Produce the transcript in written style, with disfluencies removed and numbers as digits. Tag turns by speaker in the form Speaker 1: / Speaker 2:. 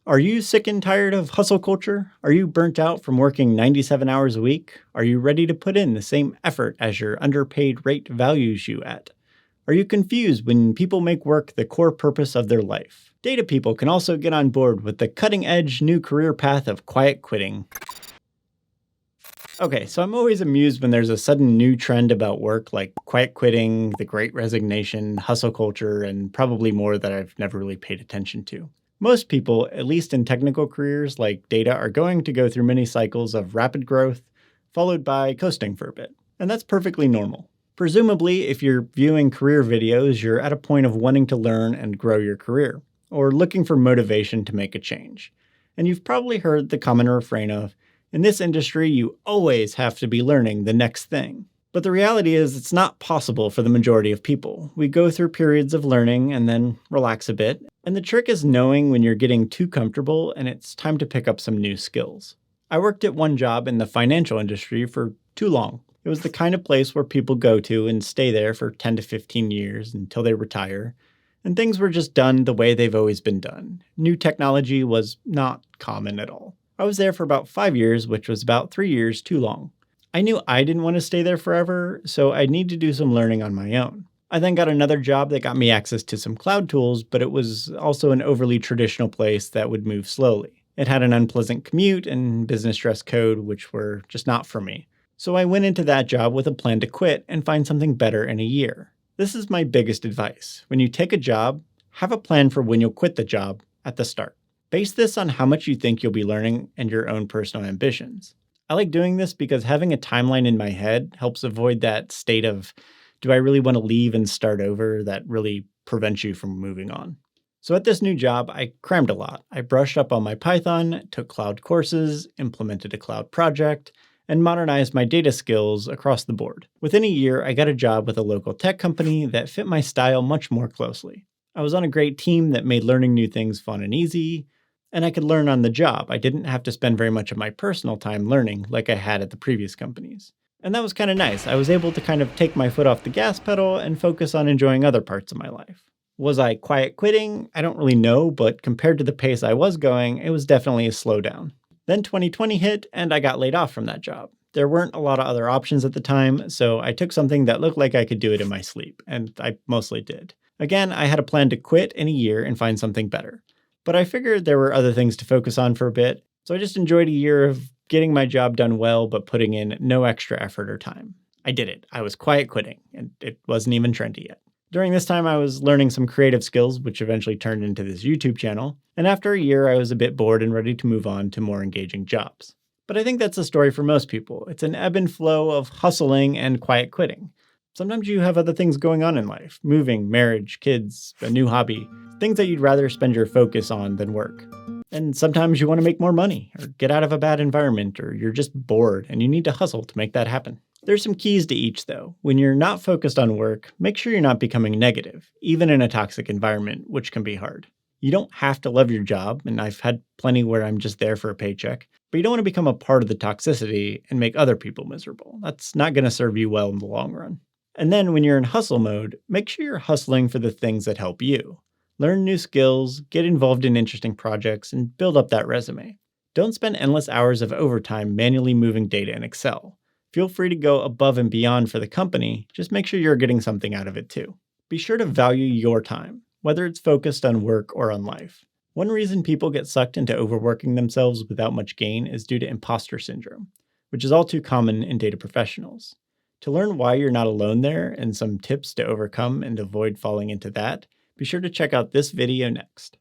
Speaker 1: Are you sick and tired of hustle culture? Are you burnt out from working 97 hours a week? Are you ready to put in the same effort as your underpaid rate values you at? Are you confused when people make work the core purpose of their life? Data people can also get on board with the cutting edge new career path of quiet quitting. Okay, so I'm always amused when there's a sudden new trend about work like quiet quitting, the great resignation, hustle culture, and probably more that I've never really paid attention to. Most people, at least in technical careers like data, are going to go through many cycles of rapid growth, followed by coasting for a bit. And that's perfectly normal. Presumably, if you're viewing career videos, you're at a point of wanting to learn and grow your career, or looking for motivation to make a change. And you've probably heard the common refrain of, in this industry, you always have to be learning the next thing. But the reality is, it's not possible for the majority of people. We go through periods of learning and then relax a bit. And the trick is knowing when you're getting too comfortable and it's time to pick up some new skills. I worked at one job in the financial industry for too long. It was the kind of place where people go to and stay there for 10 to 15 years until they retire. And things were just done the way they've always been done. New technology was not common at all. I was there for about 5 years, which was about 3 years too long. I knew I didn't want to stay there forever, so I'd need to do some learning on my own. I then got another job that got me access to some cloud tools, but it was also an overly traditional place that would move slowly. It had an unpleasant commute and business dress code, which were just not for me. So I went into that job with a plan to quit and find something better in a year. This is my biggest advice. When you take a job, have a plan for when you'll quit the job at the start. Base this on how much you think you'll be learning and your own personal ambitions. I like doing this because having a timeline in my head helps avoid that state of, do I really want to leave and start over, that really prevents you from moving on. So at this new job, I crammed a lot. I brushed up on my Python, took cloud courses, implemented a cloud project, and modernized my data skills across the board. Within a year, I got a job with a local tech company that fit my style much more closely. I was on a great team that made learning new things fun and easy, and I could learn on the job. I didn't have to spend very much of my personal time learning like I had at the previous companies. And that was kind of nice. I was able to kind of take my foot off the gas pedal and focus on enjoying other parts of my life. Was I quiet quitting? I don't really know, but compared to the pace I was going, it was definitely a slowdown. Then 2020 hit, and I got laid off from that job. There weren't a lot of other options at the time, so I took something that looked like I could do it in my sleep, and I mostly did. Again, I had a plan to quit in a year and find something better. But I figured there were other things to focus on for a bit, so I just enjoyed a year of getting my job done well, but putting in no extra effort or time. I did it. I was quiet quitting, and it wasn't even trendy yet. During this time, I was learning some creative skills, which eventually turned into this YouTube channel, and after a year, I was a bit bored and ready to move on to more engaging jobs. But I think that's a story for most people. It's an ebb and flow of hustling and quiet quitting. Sometimes you have other things going on in life, moving, marriage, kids, a new hobby, things that you'd rather spend your focus on than work. And sometimes you want to make more money, or get out of a bad environment, or you're just bored and you need to hustle to make that happen. There's some keys to each though. When you're not focused on work, make sure you're not becoming negative, even in a toxic environment, which can be hard. You don't have to love your job, and I've had plenty where I'm just there for a paycheck, but you don't want to become a part of the toxicity and make other people miserable. That's not going to serve you well in the long run. And then when you're in hustle mode, make sure you're hustling for the things that help you. Learn new skills, get involved in interesting projects, and build up that resume. Don't spend endless hours of overtime manually moving data in Excel. Feel free to go above and beyond for the company, just make sure you're getting something out of it too. Be sure to value your time, whether it's focused on work or on life. One reason people get sucked into overworking themselves without much gain is due to imposter syndrome, which is all too common in data professionals. To learn why you're not alone there and some tips to overcome and avoid falling into that, be sure to check out this video next.